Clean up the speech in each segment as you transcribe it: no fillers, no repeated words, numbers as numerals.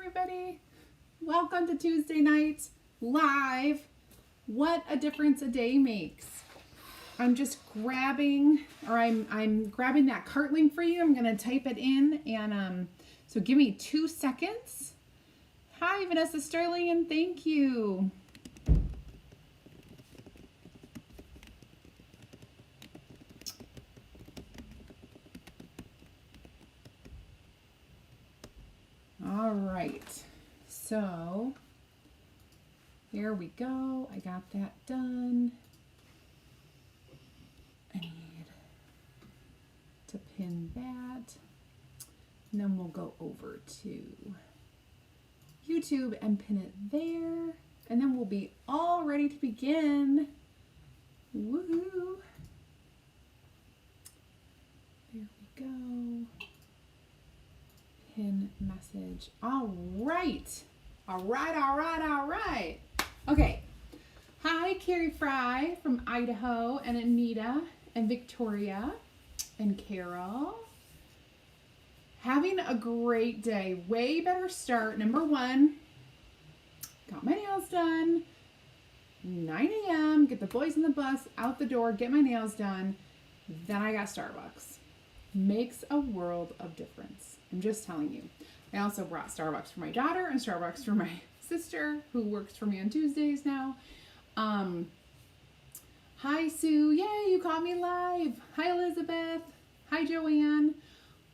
everybody. Welcome to Tuesday night live. What a difference a day makes. I'm just grabbing, or I'm grabbing that cart link for you. I'm gonna type it in, and so give me 2 seconds. Hi, Vanessa Sterling, and thank you. All right, so here we go. I got that done. I need to pin that, and then we'll go over to YouTube and pin it there, and then we'll be all ready to begin. Woohoo! There we go. Pin message. All right. Okay. Hi, Carrie Fry from Idaho, and Anita, and Victoria, and Carol. Having a great day. Way better start. Number 1, got my nails done. 9 a.m. Get the boys in the bus, out the door, get my nails done. Then I got Starbucks. Makes a world of difference. I'm just telling you. I also brought Starbucks for my daughter and Starbucks for my sister, who works for me on Tuesdays now. Hi, Sue. Yay, you caught me live. Hi, Elizabeth. Hi, Joanne.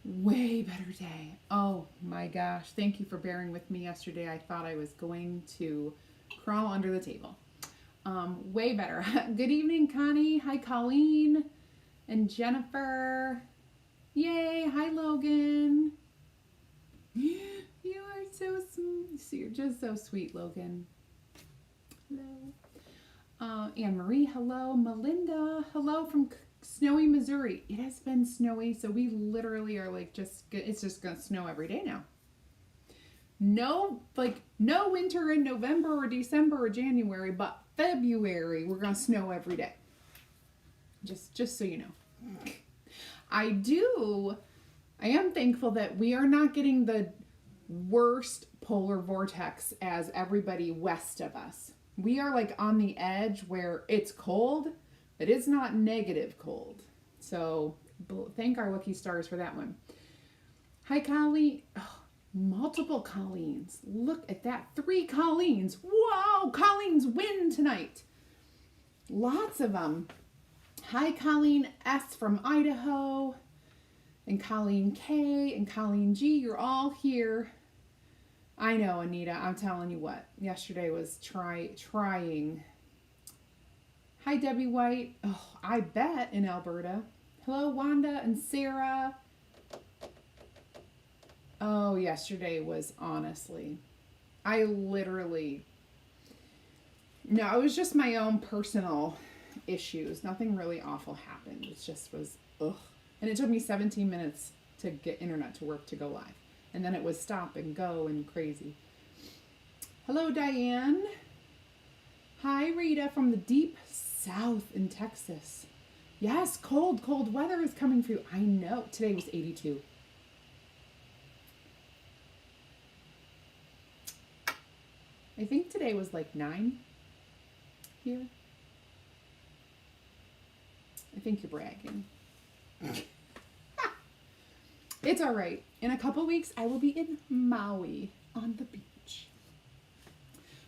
Way better day. Oh my gosh. Thank you for bearing with me yesterday. I thought I was going to crawl under the table. Way better. Good evening, Connie. Hi, Colleen and Jennifer. Yay. Hi, Logan. You are so sweet. You're just so sweet, Logan. Hello. Anne Marie, hello. Melinda, hello from snowy Missouri. It has been snowy, so we literally are like it's just gonna snow every day now. No winter in November or December or January, but February we're gonna snow every day. Just so you know. I am thankful that we are not getting the worst polar vortex as everybody west of us. We are like on the edge where it's cold, but it's not negative cold. So thank our lucky stars for that one. Hi, Colleen. Oh, multiple Colleens. Look at that. 3 Colleens. Wow, Colleens win tonight. Lots of them. Hi, Colleen S. from Idaho. And Colleen K. and Colleen G. You're all here. I know, Anita. I'm telling you what. Yesterday was trying. Hi, Debbie White. Oh, I bet in Alberta. Hello, Wanda and Sarah. Oh, yesterday was honestly, it was just my own personal issues. Nothing really awful happened. It just was, ugh. And it took me 17 minutes to get internet to work to go live. And then it was stop and go and crazy. Hello, Diane. Hi, Rita from the deep south in Texas. Yes, cold weather is coming for you. I know. Today was 82. I think today was like 9 here. I think you're bragging. It's all right. In a couple weeks, I will be in Maui on the beach.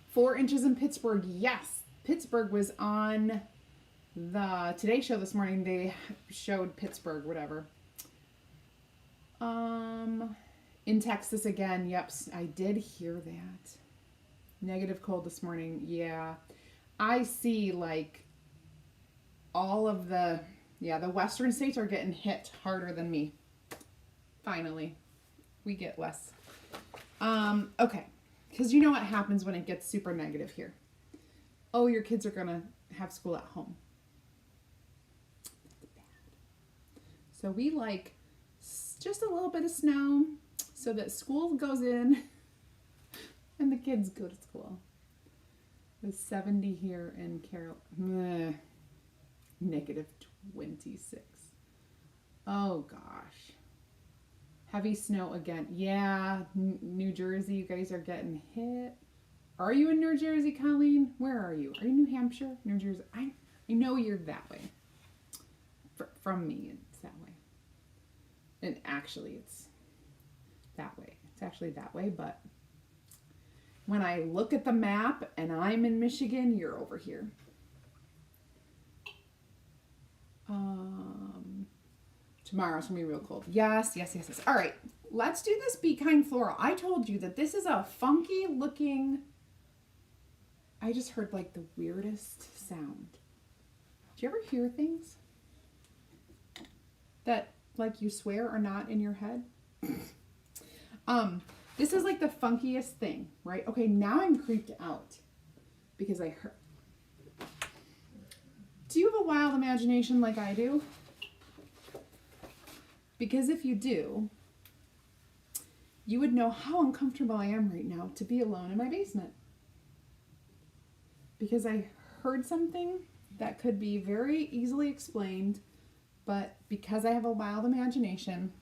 4 inches in Pittsburgh. Yes, Pittsburgh was on the Today Show this morning. They showed Pittsburgh, whatever. In Texas again. Yep, I did hear that. Negative cold this morning. Yeah, I see like all of the western states are getting hit harder than me. Finally, we get less. Okay, because you know what happens when it gets super negative here. Oh, your kids are gonna have school at home. That's bad. So we like just a little bit of snow so that school goes in and the kids go to school. It was 70 here in Carol. Negative 26. Oh gosh. Heavy snow again. Yeah, New Jersey, you guys are getting hit. Are you in New Jersey, Colleen? Where are you? Are you New Hampshire? New Jersey? I know you're that way. From me, it's that way. And actually, it's that way. It's actually that way, but when I look at the map and I'm in Michigan, you're over here. Tomorrow's gonna be real cold. Yes. All right, let's do this Be Kind Floral. I told you that this is a funky looking, I just heard like the weirdest sound. Do you ever hear things that like you swear are not in your head? This is like the funkiest thing, right? Okay, now I'm creeped out because I heard. Do you have a wild imagination like I do? Because if you do, you would know how uncomfortable I am right now to be alone in my basement. Because I heard something that could be very easily explained, but because I have a wild imagination,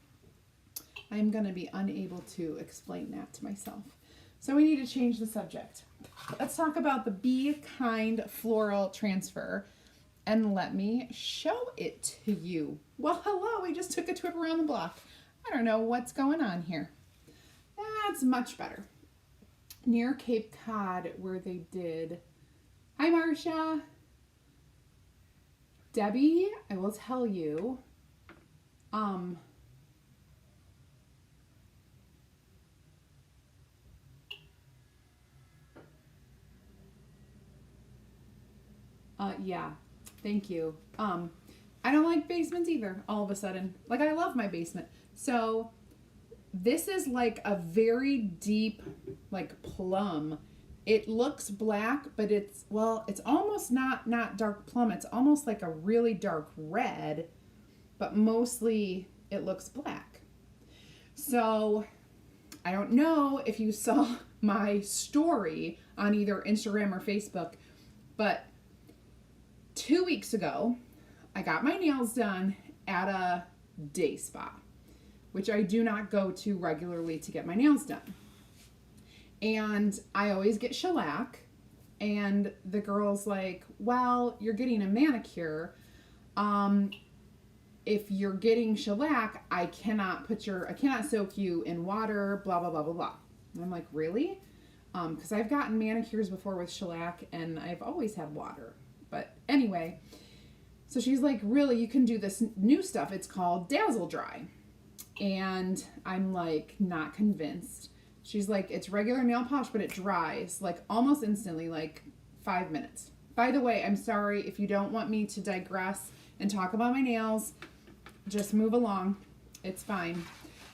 I'm going to be unable to explain that to myself. So we need to change the subject. Let's talk about the Be Kind Floral transfer. And let me show it to you. Well, hello, we just took a trip around the block. I don't know what's going on here. That's much better. Near Cape Cod, where they did. Hi, Marcia. Debbie, I will tell you. Yeah. Thank you. I don't like basements either, all of a sudden. Like, I love my basement. So, this is like a very deep, like, plum. It looks black, but it's almost not dark plum. It's almost like a really dark red, but mostly it looks black. So, I don't know if you saw my story on either Instagram or Facebook, but 2 weeks ago, I got my nails done at a day spa, which I do not go to regularly to get my nails done. And I always get shellac, and the girl's like, well, you're getting a manicure. If you're getting shellac, I cannot soak you in water, blah, blah, blah, blah, blah. And I'm like, really? Because I've gotten manicures before with shellac, and I've always had water. But anyway, so she's like, really, you can do this new stuff. It's called Dazzle Dry. And I'm like, not convinced. She's like, it's regular nail polish, but it dries like almost instantly, like 5 minutes. By the way, I'm sorry if you don't want me to digress and talk about my nails, just move along. It's fine.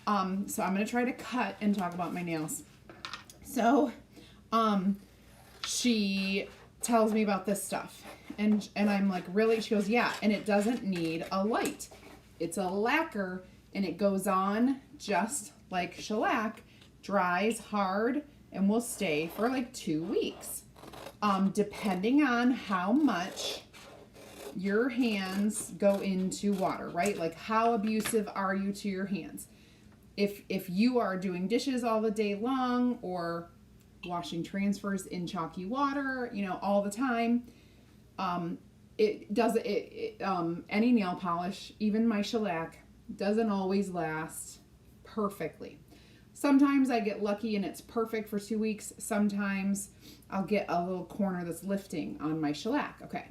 So I'm going to try to cut and talk about my nails. So, she tells me about this stuff. And I'm like, really? She goes, yeah, and it doesn't need a light. It's a lacquer, and it goes on just like shellac, dries hard, and will stay for like 2 weeks. Depending on how much your hands go into water, right? Like, how abusive are you to your hands? If you are doing dishes all the day long, or washing transfers in chalky water, all the time, any nail polish, even my shellac, doesn't always last perfectly. Sometimes I get lucky and it's perfect for 2 weeks. Sometimes I'll get a little corner that's lifting on my shellac. Okay.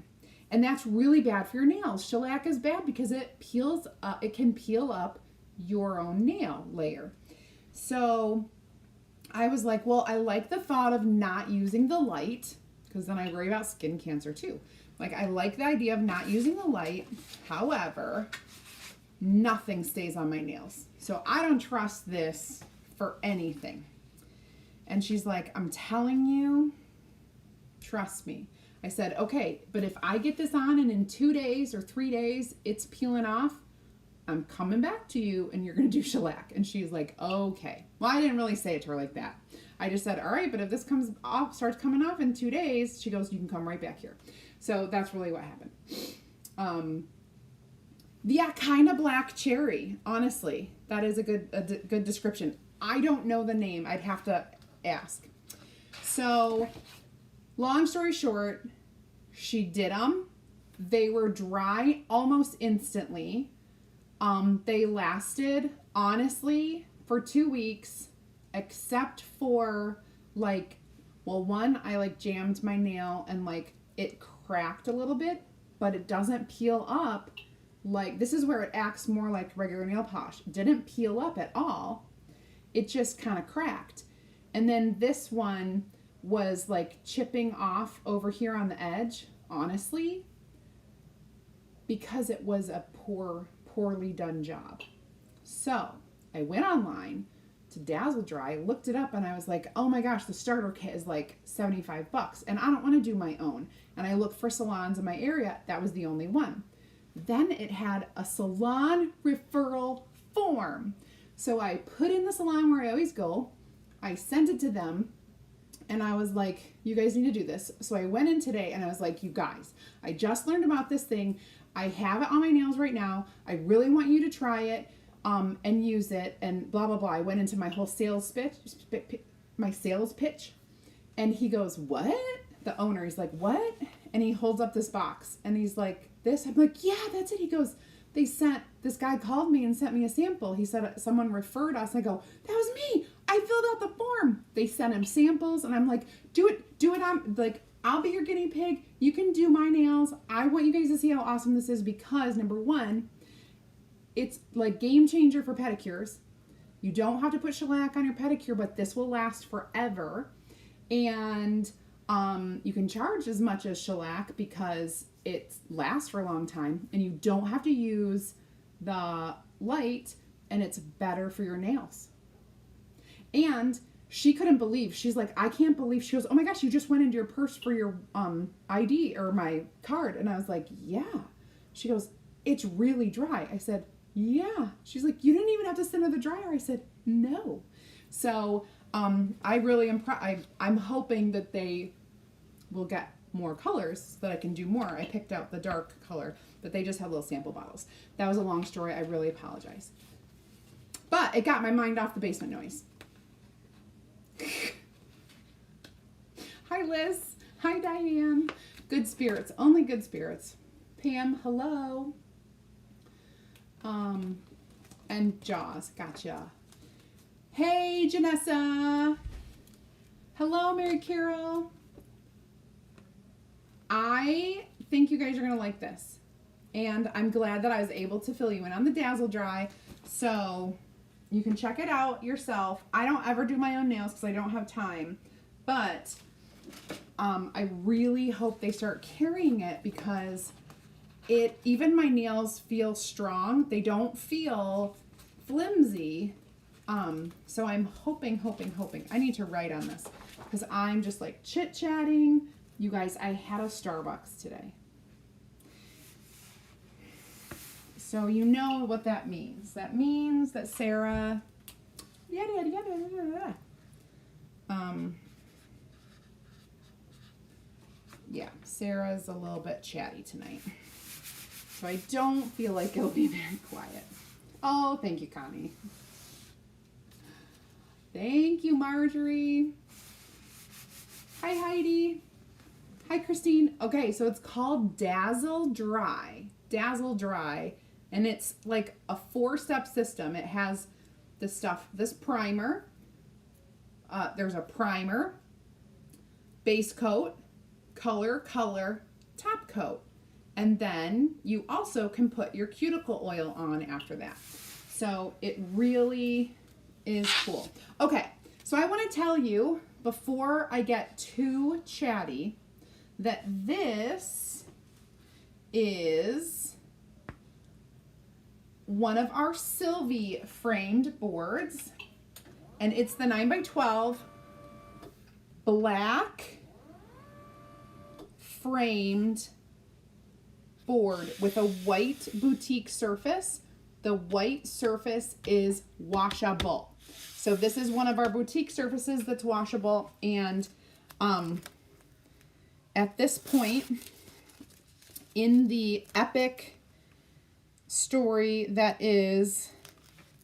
And that's really bad for your nails. Shellac is bad because it peels up, it can peel up your own nail layer. So I was like, well, I like the thought of not using the light, because then I worry about skin cancer too. Like, I like the idea of not using the light. However, nothing stays on my nails. So I don't trust this for anything. And she's like, I'm telling you, trust me. I said, okay, but if I get this on and in 2 days or 3 days, it's peeling off, I'm coming back to you and you're going to do shellac. And she's like, okay. Well, I didn't really say it to her like that. I just said, all right, but if this starts coming off in 2 days, she goes, you can come right back here. So that's really what happened. Yeah, kind of black cherry, honestly. That is a good description. I don't know the name. I'd have to ask. So, long story short, she did them. They were dry almost instantly. They lasted, honestly, for 2 weeks, except for, like, well, one, I, like, jammed my nail and, like, it cracked a little bit, but it doesn't peel up. Like, this is where it acts more like regular nail polish. It didn't peel up at all. It just kind of cracked. And then this one was, like, chipping off over here on the edge, honestly, because it was a poorly done job. So I went online to Dazzle Dry, looked it up, and I was like, oh my gosh, the starter kit is like $75, and I don't want to do my own. And I looked for salons in my area. That was the only one. Then it had a salon referral form. So I put in the salon where I always go. I sent it to them. And I was like, you guys need to do this. So I went in today and I was like, you guys, I just learned about this thing. I have it on my nails right now. I really want you to try it and use it and blah, blah, blah. I went into my whole sales pitch. And he goes, what? The owner, he's like, what? And he holds up this box and he's like, this. I'm like, yeah, that's it. He goes, this guy called me and sent me a sample. He said someone referred us. I go, that was me. I filled out the form. They sent him samples and I'm like, do it. I'm like, I'll be your guinea pig. You can do my nails. I want you guys to see how awesome this is because number one, it's like game changer for pedicures. You don't have to put shellac on your pedicure, but this will last forever. And you can charge as much as shellac because it lasts for a long time and you don't have to use the light and it's better for your nails. And she couldn't believe, she's like, I can't believe, she goes, oh my gosh, you just went into your purse for your ID or my card. And I was like, yeah. She goes, it's really dry. I said, yeah. She's like, you didn't even have to send her the dryer. I said, no. So I really am, I'm hoping that they will get more colors so that I can do more. I picked out the dark color, but they just have little sample bottles. That was a long story. I really apologize. But it got my mind off the basement noise. Hi, Liz. Hi, Diane. Good spirits. Only good spirits. Pam, hello. And Jaws. Gotcha. Hey, Janessa. Hello, Mary Carol. I think you guys are going to like this. And I'm glad that I was able to fill you in on the Dazzle Dry. So you can check it out yourself. I don't ever do my own nails because I don't have time. But I really hope they start carrying it because even my nails feel strong. They don't feel flimsy. So I'm hoping. I need to write on this because I'm just like chit-chatting. You guys, I had a Starbucks today. So you know what that means. That means that Sarah, yeah, Sarah's a little bit chatty tonight. So I don't feel like it'll be very quiet. Oh, thank you, Connie. Thank you, Marjorie. Hi, Heidi. Hi, Christine. Okay, so it's called Dazzle Dry. Dazzle Dry. And it's like a 4-step system. It has this primer. There's a primer, base coat, color, top coat. And then you also can put your cuticle oil on after that. So it really is cool. Okay, so I want to tell you, before I get too chatty, that this is one of our Sylvie framed boards, and it's the 9x12 black framed board with a white boutique surface. The white surface is washable. So this is one of our boutique surfaces that's washable, and at this point in the epic story that is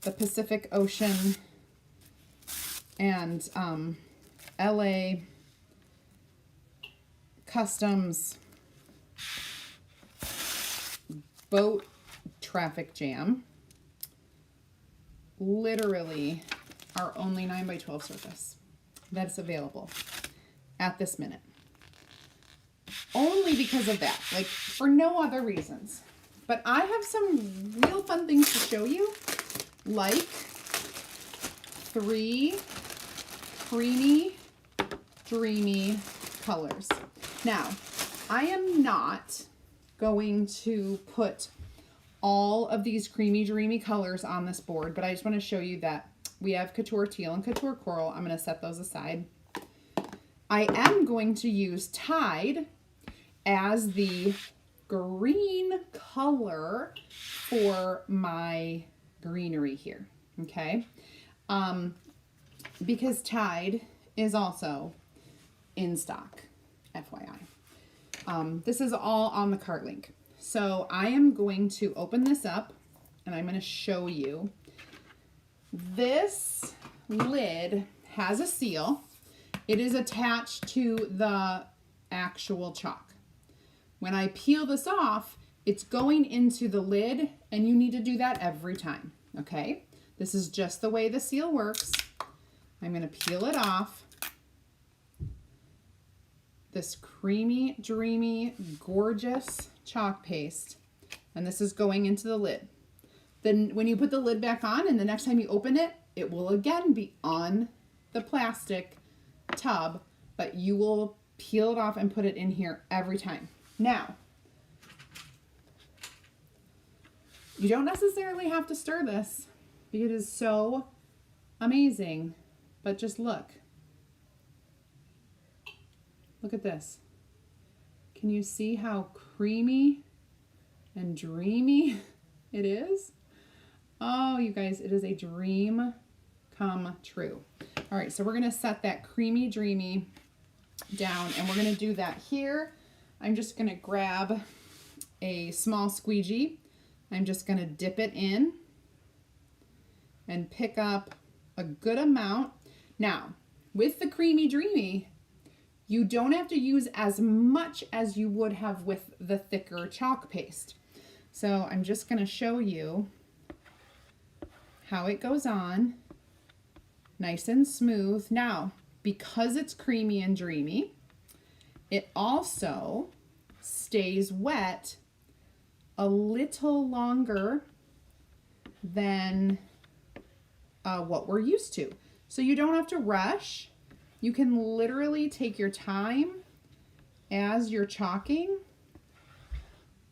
the Pacific Ocean and LA Customs boat traffic jam. Literally our only 9x12 surface that's available at this minute. Only because of that, like for no other reasons. But I have some real fun things to show you, like 3 creamy, dreamy colors. Now, I am not going to put all of these creamy, dreamy colors on this board, but I just want to show you that we have Couture Teal and Couture Coral. I'm going to set those aside. I am going to use Tide as the green color for my greenery here, okay? Because Tide is also in stock, FYI. This is all on the cart link. So I am going to open this up and I'm going to show you. This lid has a seal. It is attached to the actual chalk. When I peel this off, it's going into the lid, and you need to do that every time, okay? This is just the way the seal works. I'm going to peel it off. This creamy, dreamy, gorgeous chalk paste, and this is going into the lid. Then when you put the lid back on and the next time you open it, it will again be on the plastic tub, but you will peel it off and put it in here every time. Now, you don't necessarily have to stir this because it is so amazing, but just look. Look at this. Can you see how creamy and dreamy it is? Oh, you guys, it is a dream come true. All right, so we're gonna set that creamy, dreamy down, and we're gonna do that here. I'm just gonna grab a small squeegee. I'm just gonna dip it in and pick up a good amount. Now, with the creamy, dreamy, you don't have to use as much as you would have with the thicker chalk paste. So I'm just gonna show you how it goes on, nice and smooth. Now, because it's creamy and dreamy, it also stays wet a little longer than what we're used to. So you don't have to rush. You can literally take your time as you're chalking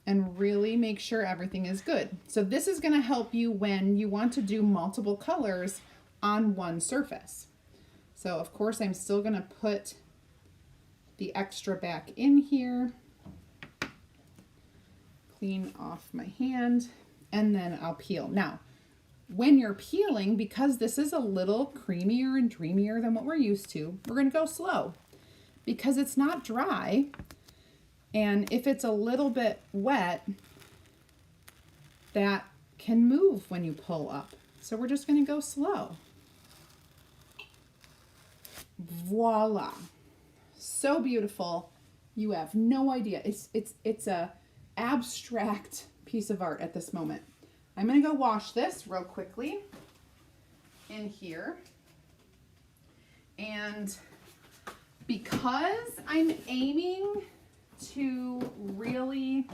and really make sure everything is good. So this is going to help you when you want to do multiple colors on one surface. So of course I'm still going to put the extra back in here, clean off my hand, and then I'll peel. Now, when you're peeling, because this is a little creamier and dreamier than what we're used to, we're going to go slow because it's not dry. And if it's a little bit wet, that can move when you pull up. So we're just going to go slow. Voila. So beautiful. You have no idea. It's a abstract piece of art at this moment. I'm going to go wash this real quickly in here. And because I'm aiming to really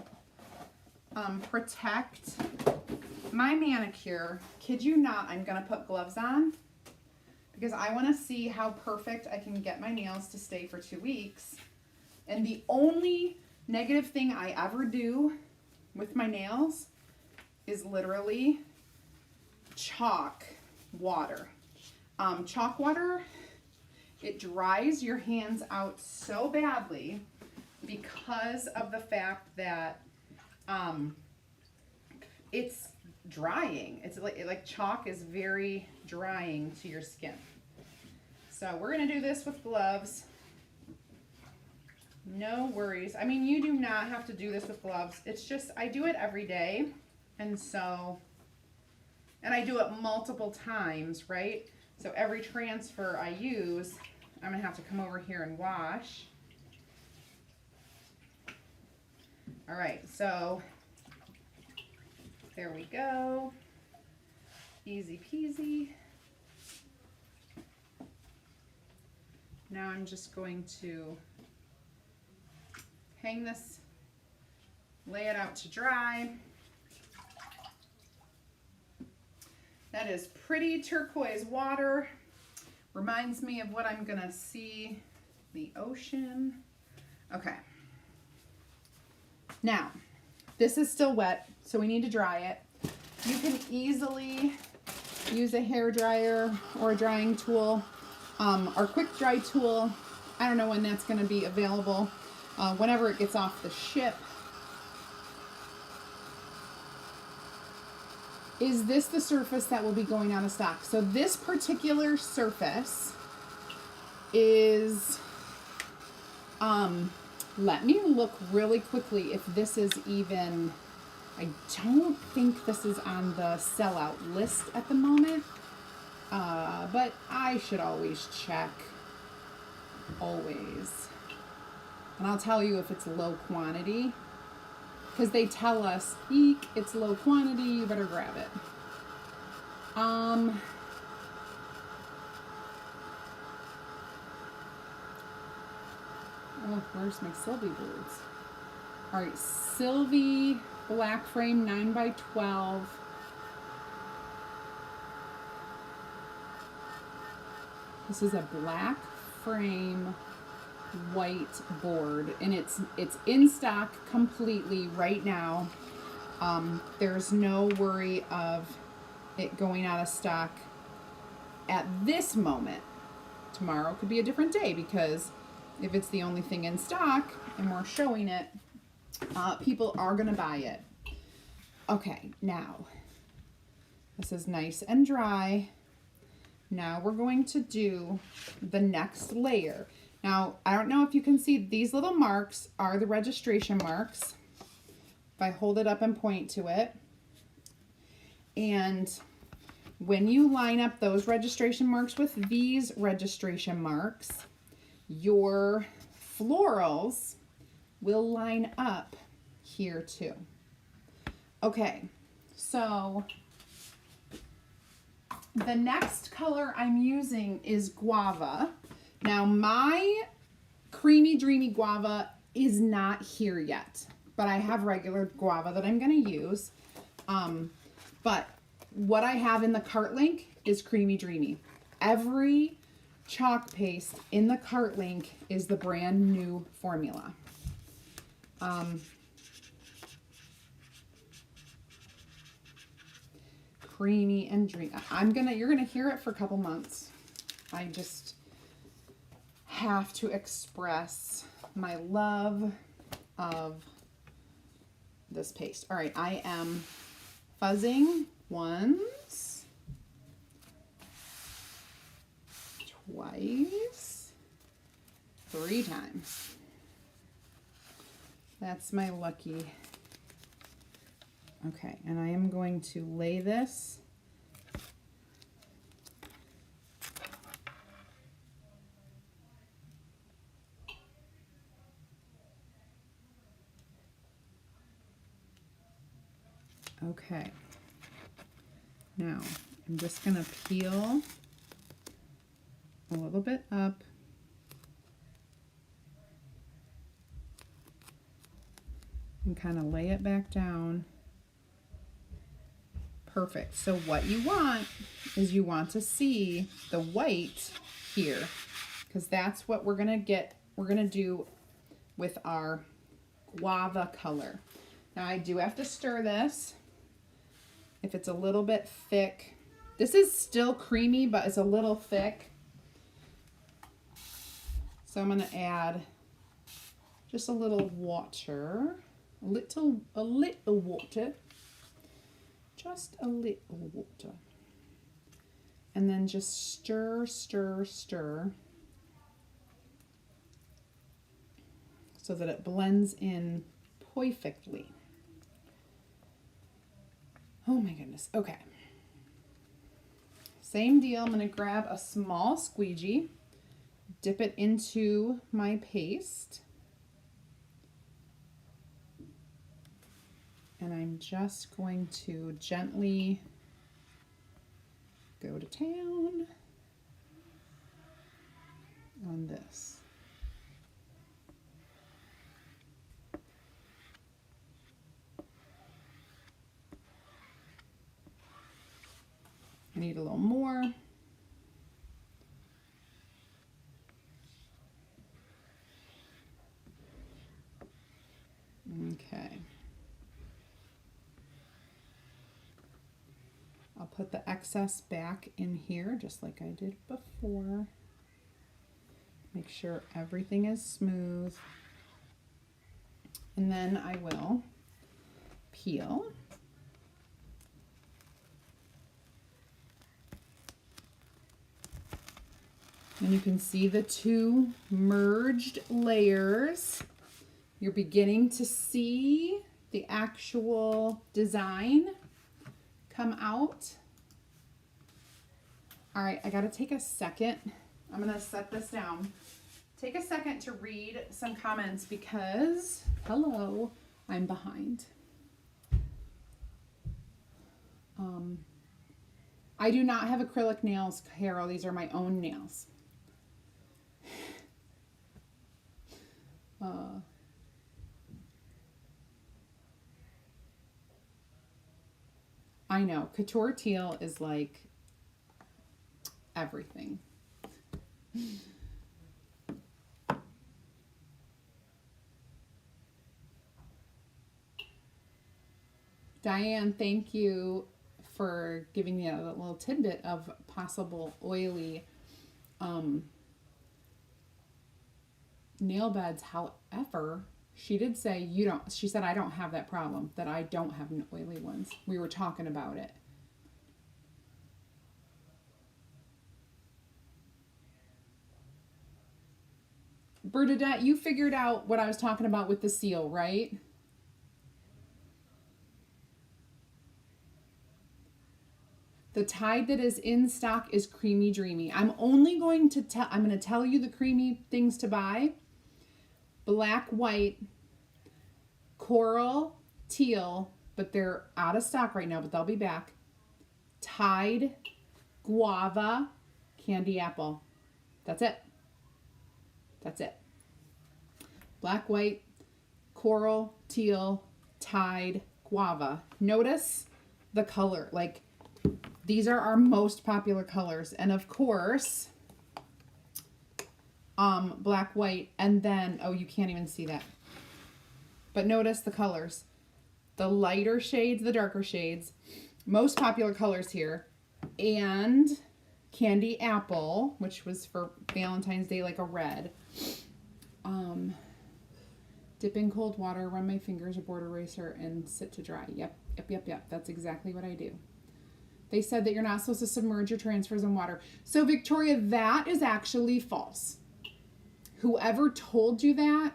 protect my manicure, kid you not, I'm going to put gloves on because I want to see how perfect I can get my nails to stay for 2 weeks. And the only negative thing I ever do with my nails is literally chalk water. Chalk water, it dries your hands out so badly because of the fact that it's drying. It's like chalk is very drying to your skin. So we're gonna do this with gloves. No worries. I mean, you do not have to do this with gloves. It's just, I do it every day. And so And I do it multiple times, right? So every transfer I use, I'm gonna have to come over here and wash. All right, so there we go. Easy peasy. Now I'm just going to hang this, lay it out to dry. That is pretty turquoise water. Reminds me of what I'm gonna see, the ocean. Okay. Now, this is still wet, so we need to dry it. You can easily use a hair dryer or a drying tool. Our quick dry tool, I don't know when that's gonna be available. Whenever it gets off the ship. Is this the surface that will be going out of stock? So this particular surface is, let me look really quickly if this is even, I don't think this is on the sellout list at the moment, but I should always check, always. And I'll tell you if it's low quantity. Because they tell us, eek, it's low quantity, you better grab it. Oh, where's my Sylvie birds? All right, Sylvie black frame 9x12. This is a black frame white board, and it's in stock completely right now. There's no worry of it going out of stock at this moment. Tomorrow could be a different day, because if it's the only thing in stock and we're showing it, people are gonna buy it. Okay, now this is nice and dry. Now we're going to do the next layer. Now, I don't know if you can see, these little marks are the registration marks. If I hold it up and point to it. And when you line up those registration marks with these registration marks, your florals will line up here too. Okay, so the next color I'm using is Guava. Now, my creamy dreamy guava is not here yet, but I have regular guava that I'm going to use. But what I have in the cart link is creamy dreamy. Every chalk paste in the cart link is the brand new formula. Creamy and dreamy. You're gonna hear it for a couple months. I just have to express my love of this paste. All right, I am fuzzing once, twice, 3 times. That's my lucky. Okay, and I am going to lay this okay. Now, I'm just going to peel a little bit up. And kind of lay it back down. Perfect. So what you want is you want to see the white here, because that's what we're going to do with our guava color. Now I do have to stir this. If it's a little bit thick, this is still creamy, but it's a little thick. So I'm going to add just a little water, a little water, just a little water. And then just stir, stir, stir, so that it blends in perfectly. Oh my goodness. Okay. Same deal. I'm going to grab a small squeegee, dip it into my paste, and I'm just going to gently go to town on this. I need a little more. Okay. I'll put the excess back in here just like I did before. Make sure everything is smooth. And then I will peel. And you can see the two merged layers. You're beginning to see the actual design come out. All right, I gotta take a second. I'm gonna set this down. Take a second to read some comments because, hello, I'm behind. I do not have acrylic nails, Carol. These are my own nails. I know, Couture Teal is like everything. Diane, thank you for giving me a little tidbit of possible oily nail beds. However, she did say she said I don't have that problem, that I don't have oily ones. We were talking about it. Bernadette, you figured out what I was talking about with the seal, right? The Tide that is in stock is Creamy Dreamy. I'm going to tell you the creamy things to buy. Black, white, coral, teal, but they're out of stock right now, but they'll be back. Tide, guava, candy apple. That's it. That's it. Black, white, coral, teal, Tide, guava. Notice the color. Like, these are our most popular colors. And of course, black, white, and then, oh, you can't even see that. But notice the colors. The lighter shades, the darker shades. Most popular colors here. And candy apple, which was for Valentine's Day, like a red. Dip in cold water, run my fingers, a board eraser, and sit to dry. Yep. That's exactly what I do. They said that you're not supposed to submerge your transfers in water. So Victoria, that is actually false. Whoever told you that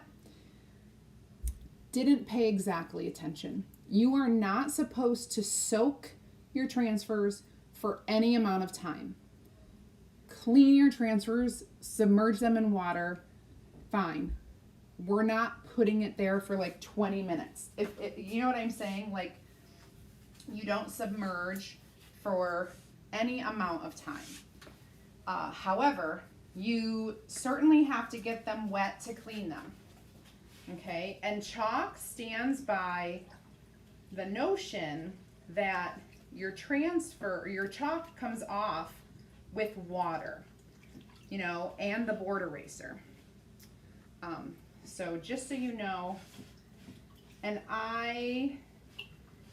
didn't pay exactly attention. You are not supposed to soak your transfers for any amount of time. Clean your transfers, submerge them in water, fine. We're not putting it there for like 20 minutes. You know what I'm saying? Like, you don't submerge for any amount of time. However, you certainly have to get them wet to clean them. Okay? And chalk stands by the notion that your chalk comes off with water, you know, and the board eraser. So just so you know, and I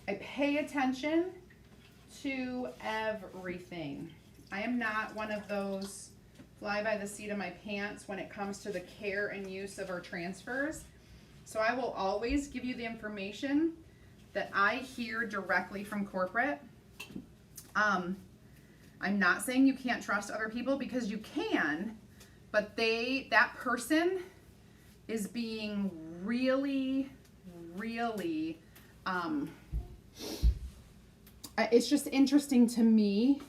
pay attention to everything. I am not one of those fly by the seat of my pants when it comes to the care and use of our transfers. So I will always give you the information that I hear directly from corporate. I'm not saying you can't trust other people, because you can, but that person is being really, really, it's just interesting to me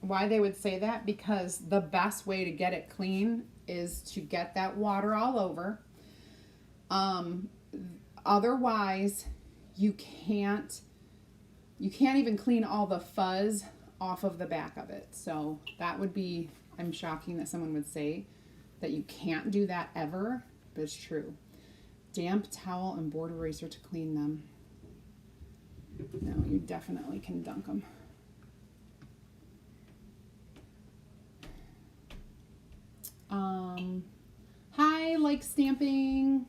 why they would say that, because the best way to get it clean is to get that water all over. Otherwise, you can't even clean all the fuzz off of the back of it. So that would be, I'm shocking that someone would say that you can't do that ever, but it's true. Damp towel and board eraser to clean them. No, you definitely can dunk them. Hi, like stamping.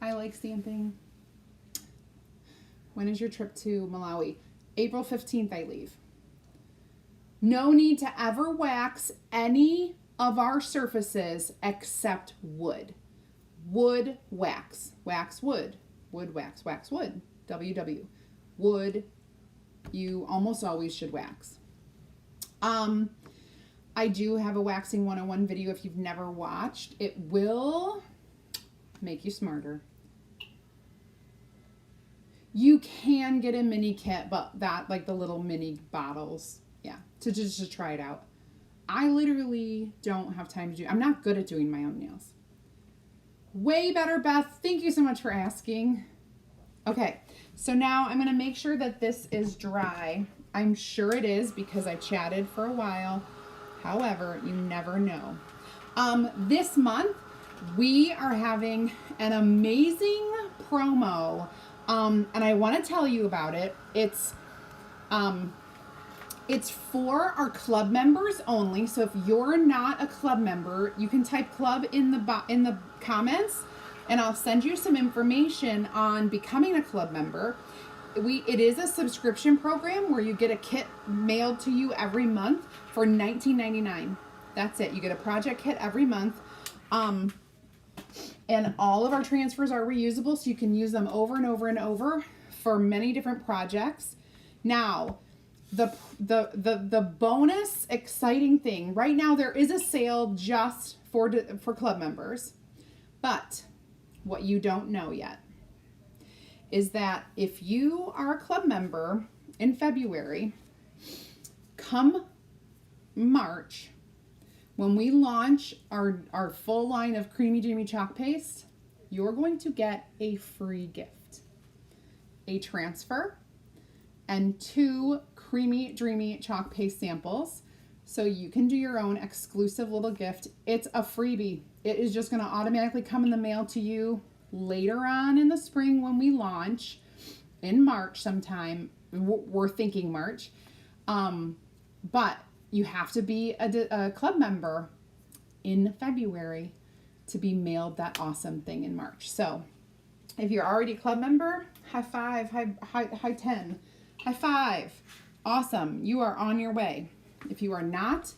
I like stamping. When is your trip to Malawi? April 15th, I leave. No need to ever wax any of our surfaces except wood. Wood wax. Wax wood. Wood wax. Wax wood. WW. Wood. You almost always should wax. I do have a waxing 101 video if you've never watched. It will make you smarter. You can get a mini kit, but that, like the little mini bottles, yeah, to try it out. I literally don't have time to do, I'm not good at doing my own nails. Way better, Beth. Thank you so much for asking. Okay, so now I'm gonna make sure that this is dry. I'm sure it is because I chatted for a while. However, you never know. This month, we are having an amazing promo, and I want to tell you about it. It's for our club members only. So if you're not a club member, you can type club in the comments, and I'll send you some information on becoming a club member. It is a subscription program where you get a kit mailed to you every month for $19.99. That's it. You get a project kit every month. And all of our transfers are reusable, so you can use them over and over and over for many different projects. Now, the bonus exciting thing, right now there is a sale just for club members. But what you don't know yet is that if you are a club member in February, come March, when we launch our full line of Creamy Dreamy chalk paste, you're going to get a free gift. A transfer and 2 Creamy Dreamy chalk paste samples. So you can do your own exclusive little gift. It's a freebie. It is just gonna automatically come in the mail to you later on in the spring when we launch in March sometime. We're thinking March. But you have to be a club member in February to be mailed that awesome thing in March. So if you're already a club member, high five, high 10, high five. Awesome. You are on your way. If you are not,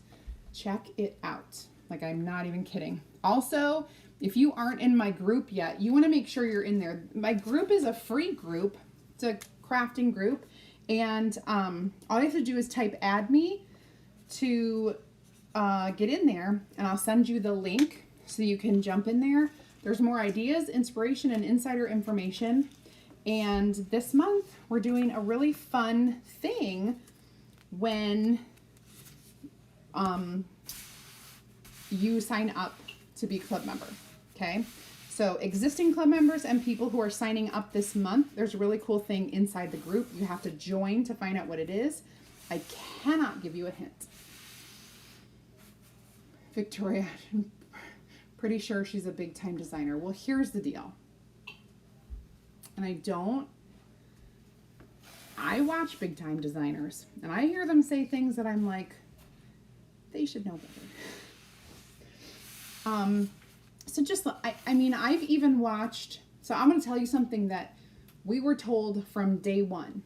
check it out. Like, I'm not even kidding. Also, if you aren't in my group yet, you want to make sure you're in there. My group is a free group. It's a crafting group. And all you have to do is type add me to get in there, and I'll send you the link so you can jump in there. There's more ideas, inspiration, and insider information. And this month, we're doing a really fun thing when you sign up to be club member, okay? So existing club members and people who are signing up this month, there's a really cool thing inside the group. You have to join to find out what it is. I cannot give you a hint. Victoria, I'm pretty sure she's a big time designer. Well, here's the deal. And I watch big time designers, and I hear them say things that I'm like, they should know better. So just, I mean, I've even watched, so I'm going to tell you something that we were told from day one.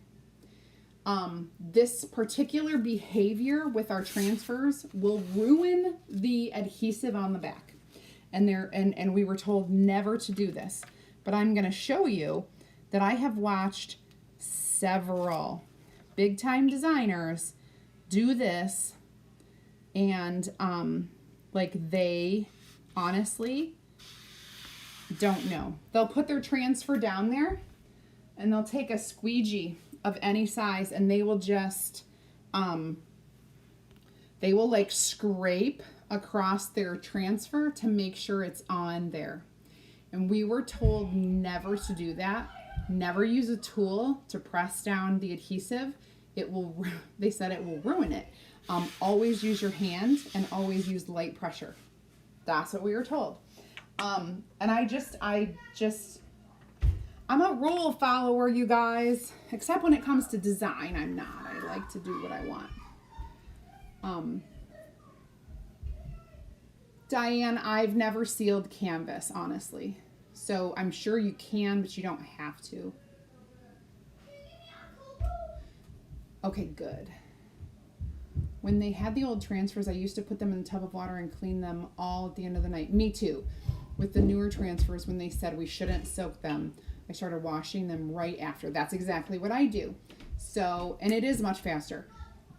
This particular behavior with our transfers will ruin the adhesive on the back. And we were told never to do this. But I'm going to show you that I have watched several big time designers do this, and like, they honestly don't know. They'll put their transfer down there and they'll take a squeegee of any size, and they will just They will like scrape across their transfer to make sure it's on there. And we were told never to do that. Never use a tool to press down the adhesive. It will, they said it will ruin it. Always use your hand and always use light pressure. That's what we were told. And I'm a rule follower, you guys, except when it comes to design, I'm not. I like to do what I want. Diane, I've never sealed canvas, honestly. So I'm sure you can, but you don't have to. Okay, good. When they had the old transfers, I used to put them in a tub of water and clean them all at the end of the night. Me too. With the newer transfers, when they said we shouldn't soak them, I started washing them right after. That's exactly what I do. So, and it is much faster.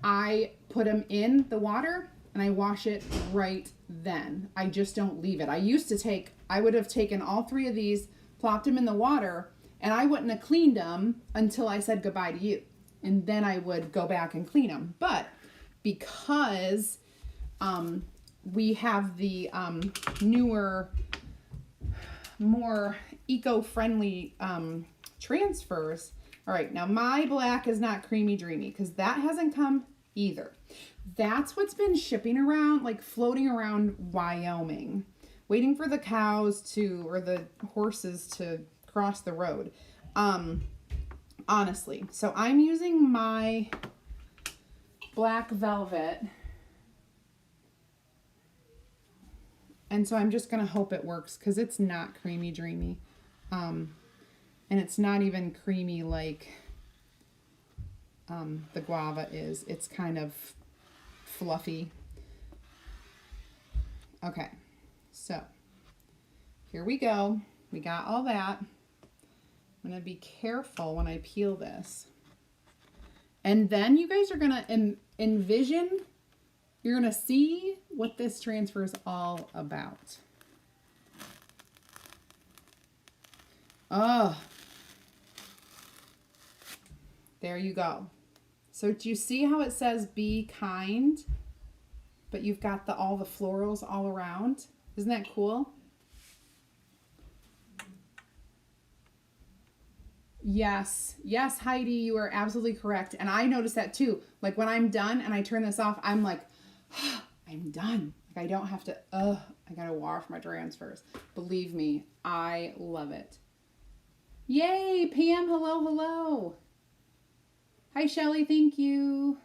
I put them in the water and I wash it right then. I just don't leave it. I would have taken all 3 of these, plopped them in the water, and I wouldn't have cleaned them until I said goodbye to you. And then I would go back and clean them. But because we have the newer, more eco-friendly transfers. All right, now my black is not creamy dreamy because that hasn't come either. That's what's been shipping around, like floating around Wyoming, waiting for the cows or the horses to cross the road. Honestly, so I'm using my black velvet, and so I'm just gonna hope it works because it's not creamy dreamy, and it's not even creamy like the guava is. It's kind of fluffy. Okay, so here we go. We got all that. I'm gonna be careful when I peel this. And then you guys are gonna envision, you're gonna see what this transfer is all about. Oh, there you go. So do you see how it says be kind, but you've got all the florals all around? Isn't that cool? Yes, Heidi, you are absolutely correct. And I noticed that too. Like when I'm done and I turn this off, I'm like, oh, I'm done. Like I don't have to, I gotta wash my transfers. Believe me, I love it. Yay, Pam, hello, hello. Hi, Shelly, thank you.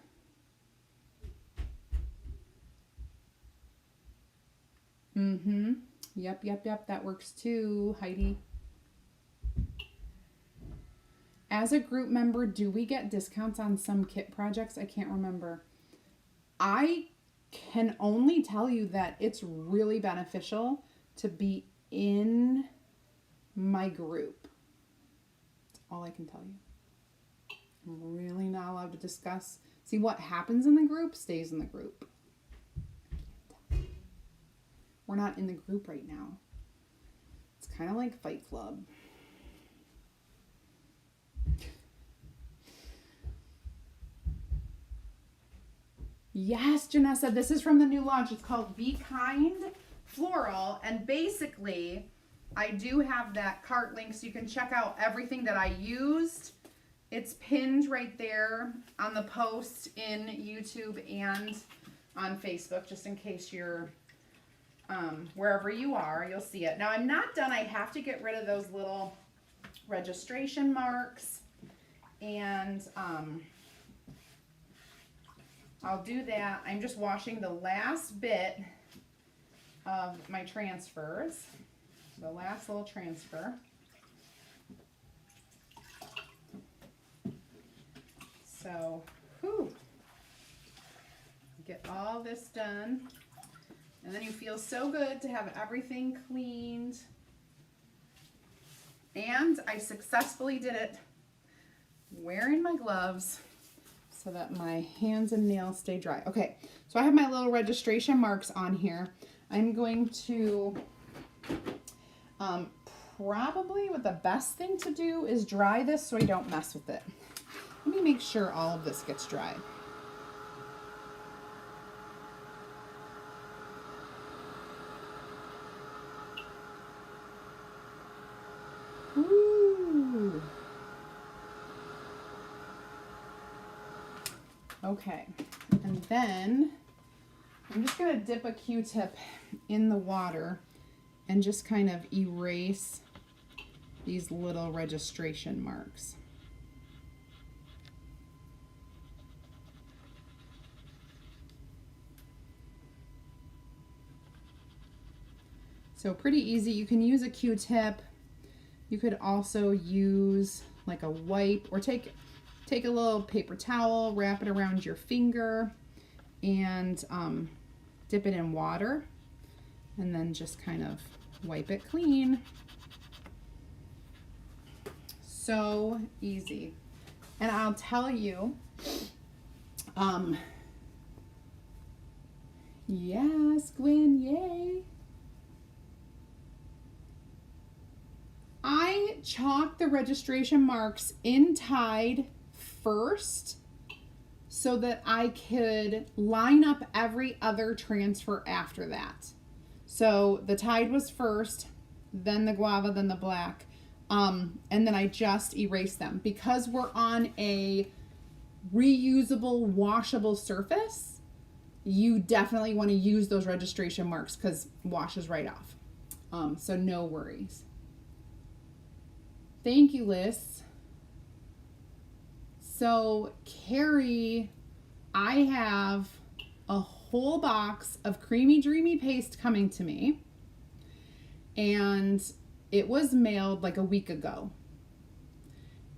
Yep, that works too, Heidi. As a group member, do we get discounts on some kit projects? I can't remember. I can only tell you that it's really beneficial to be in my group. That's all I can tell you. I'm really not allowed to discuss. See, what happens in the group stays in the group. We're not in the group right now. It's kind of like Fight Club. Yes, Janessa, this is from the new launch. It's called Be Kind Floral. And basically, I do have that cart link so you can check out everything that I used. It's pinned right there on the post in YouTube and on Facebook, just in case you're wherever you are, you'll see it. Now, I'm not done. I have to get rid of those little registration marks. And I'll do that. I'm just washing the last bit of my transfers, the last little transfer. So, get all this done. And then you feel so good to have everything cleaned. And I successfully did it wearing my gloves so that my hands and nails stay dry. Okay, so I have my little registration marks on here. I'm going to, probably what the best thing to do is dry this so I don't mess with it. Let me make sure all of this gets dry. Okay, and then I'm just gonna dip a Q-tip in the water and just kind of erase these little registration marks. So pretty easy. You can use a Q-tip. You could also use like a wipe, or take a little paper towel, wrap it around your finger, and dip it in water, and then just kind of wipe it clean. So easy. And I'll tell you, yes, Gwen, yay. I chalked the registration marks in Tide first so that I could line up every other transfer after that. So the Tide was first, then the guava, then the black, and then I just erased them. Because we're on a reusable, washable surface, you definitely want to use those registration marks because it washes right off. So no worries. Thank you, Liz. So, Carrie, I have a whole box of Creamy Dreamy paste coming to me, and it was mailed like a week ago.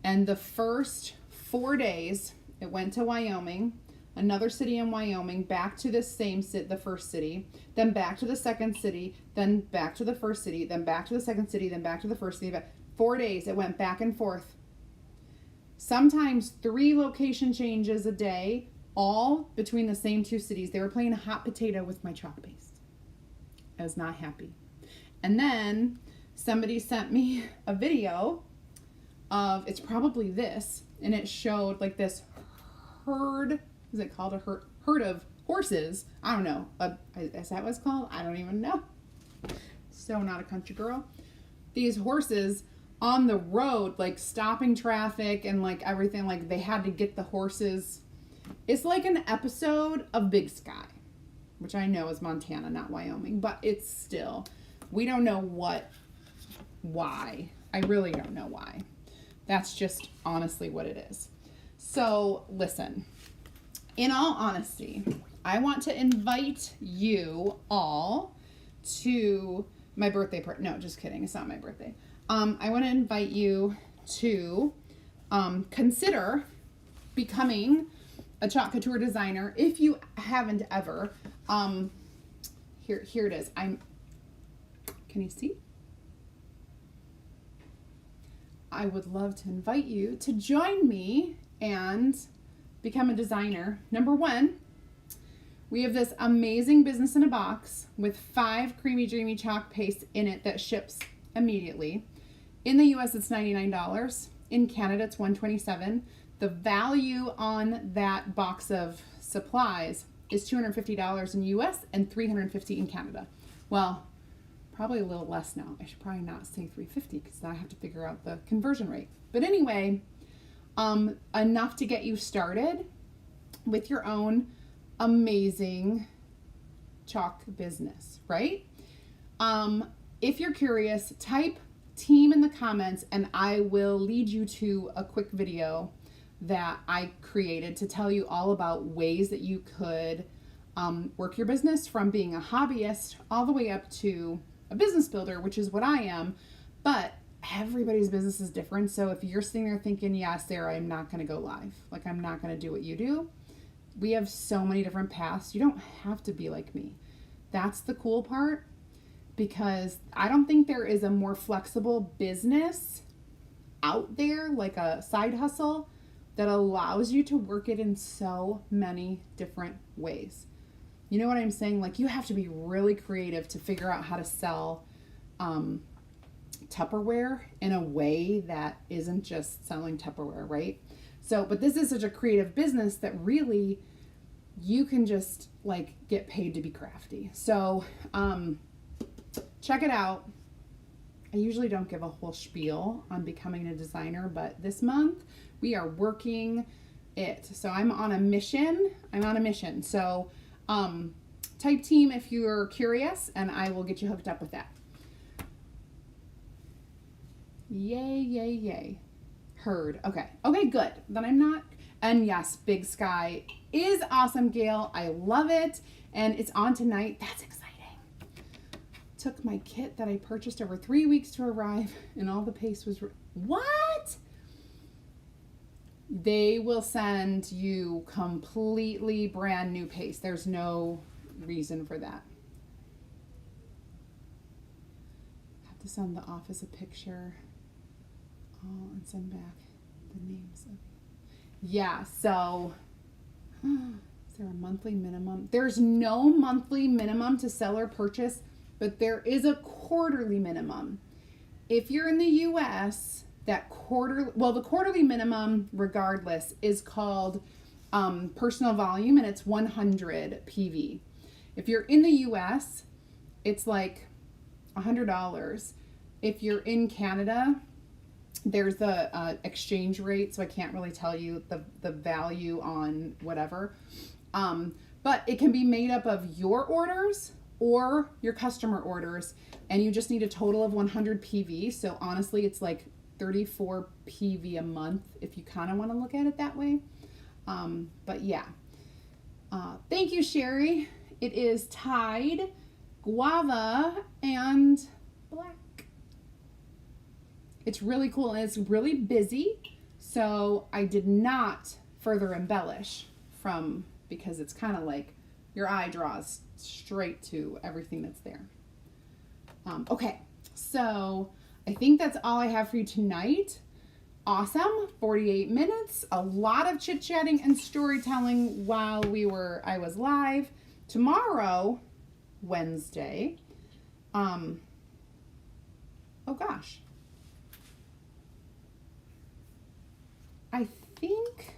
And the first 4 days, it went to Wyoming, another city in Wyoming, back to the same city, the first city, then back to the second city, then back to the first city, then back to the second city, then back to the first city. 4 days, it went back and forth. Sometimes 3 location changes a day, all between the same 2 cities. They were playing hot potato with my chalk paste. I was not happy. And then somebody sent me a video of, it's probably this, and it showed like this herd, is it called a herd of horses? I don't know. Is that what it's called? I don't even know. So not a country girl. These horses on the road, like stopping traffic and like everything, like they had to get the horses. It's like an episode of Big Sky, which I know is Montana, not Wyoming, but it's still, we don't know why. I really don't know why. That's just honestly what it is. So listen, in all honesty, I want to invite you all to my birthday party. No, just kidding. It's not my birthday. I want to invite you to consider becoming a Chalk Couture designer if you haven't ever. Here it is. Can you see? I would love to invite you to join me and become a designer. Number 1, we have this amazing business in a box with 5 Creamy Dreamy chalk pastes in it that ships immediately. In the US, it's $99. In Canada, it's $127. The value on that box of supplies is $250 in US and $350 in Canada. Well, probably a little less now. I should probably not say $350 because now I have to figure out the conversion rate. But anyway, enough to get you started with your own amazing chalk business, right? If you're curious, type team in the comments and I will lead you to a quick video that I created to tell you all about ways that you could work your business from being a hobbyist all the way up to a business builder, which is what I am. But everybody's business is different. So if you're sitting there thinking, yeah, Sarah, I'm not going to go live, like I'm not going to do what you do, we have so many different paths. You don't have to be like me. That's the cool part, because I don't think there is a more flexible business out there, like a side hustle, that allows you to work it in so many different ways. You know what I'm saying? Like, you have to be really creative to figure out how to sell Tupperware in a way that isn't just selling Tupperware, right? So, but this is such a creative business that really you can just like get paid to be crafty. So, check it out. I usually don't give a whole spiel on becoming a designer, but this month we are working it. So I'm on a mission. So type team if you're curious, and I will get you hooked up with that. Yay, yay, yay. Heard. Okay, good. Then I'm not. And yes, Big Sky is awesome, Gail. I love it. And it's on tonight. That's exciting. Took my kit that I purchased over 3 weeks to arrive, and all the paste was... What? They will send you completely brand new paste. There's no reason for that. Have to send the office a picture and send back the names of... Yeah, so is there a monthly minimum? There's no monthly minimum to sell or purchase, but there is a quarterly minimum. If you're in the US, the quarterly minimum regardless is called personal volume, and it's 100 PV. If you're in the US, it's like $100. If you're in Canada, there's the exchange rate, so I can't really tell you the value on whatever. But it can be made up of your orders or your customer orders, and you just need a total of 100 PV. So honestly, it's like 34 PV a month if you kind of want to look at it that way. But yeah. Thank you, Sherry. It is Tide, Guava, and Black. It's really cool, and it's really busy, so I did not further embellish because it's kind of like your eye draws straight to everything that's there. Okay, so I think that's all I have for you tonight. Awesome, 48 minutes, a lot of chit-chatting and storytelling while I was live. Tomorrow, Wednesday, oh gosh. I think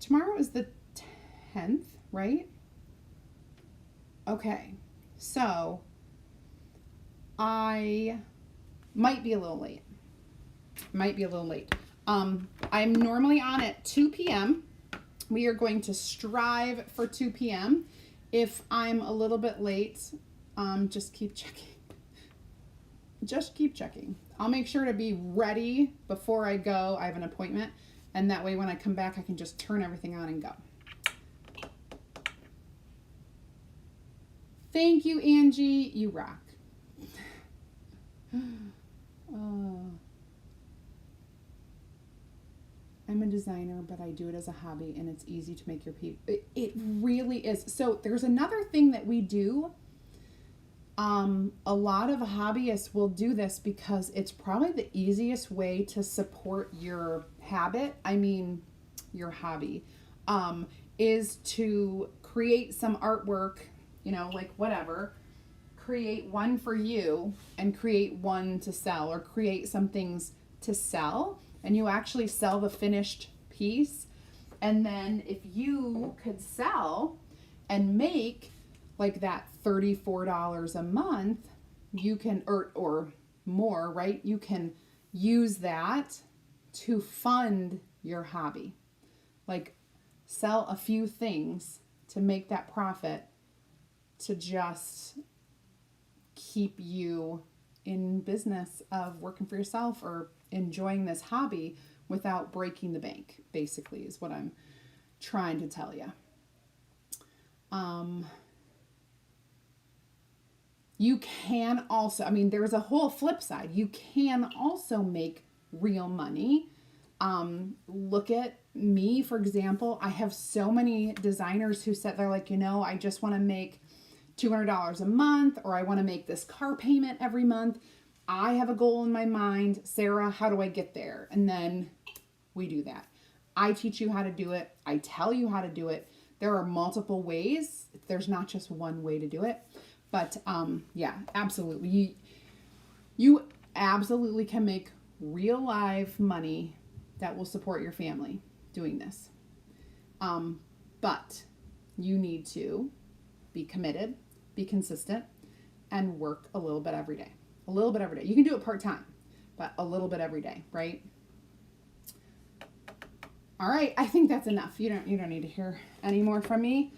tomorrow is the 10th, right? Okay, so I might be a little late. I'm normally on at 2 p.m. We are going to strive for 2 p.m. If I'm a little bit late, just keep checking. I'll make sure to be ready before I go. I have an appointment, and that way when I come back, I can just turn everything on and go. Thank you, Angie. You rock. I'm a designer, but I do it as a hobby, and it's easy to make your piece. It really is. So there's another thing that we do. A lot of hobbyists will do this because it's probably the easiest way to support your your hobby, is to create some artwork, like whatever, create one for you and create one to sell, or create some things to sell, and you actually sell the finished piece. And then if you could sell and make like that $34 a month, you can, or more, right? You can use that to fund your hobby. Like sell a few things to make that profit to just keep you in business of working for yourself or enjoying this hobby without breaking the bank, basically, is what I'm trying to tell you. You can also, there's a whole flip side. You can also make real money. Look at me, for example. I have so many designers who said, they're like, I just want to make $200 a month, or I want to make this car payment every month. I have a goal in my mind. Sarah, how do I get there? And then we do that. I teach you how to do it. I tell you how to do it. There are multiple ways. There's not just one way to do it. But yeah, absolutely. You absolutely can make real live money that will support your family doing this. But you need to be committed, be consistent, and work a little bit every day. You can do it part-time, but a little bit every day, right? All right, I think that's enough. You don't need to hear any more from me.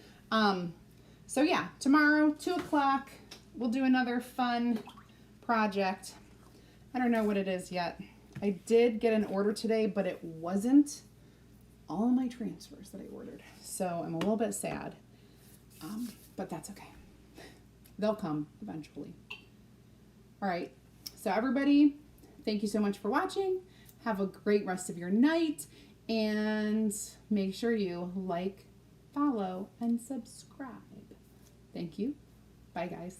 So yeah, tomorrow, 2 o'clock, we'll do another fun project. I don't know what it is yet. I did get an order today, but it wasn't all my transfers that I ordered. So I'm a little bit sad, but that's okay. They'll come eventually. All right, so everybody, thank you so much for watching. Have a great rest of your night, and make sure you like, follow, and subscribe. Thank you. Bye, guys.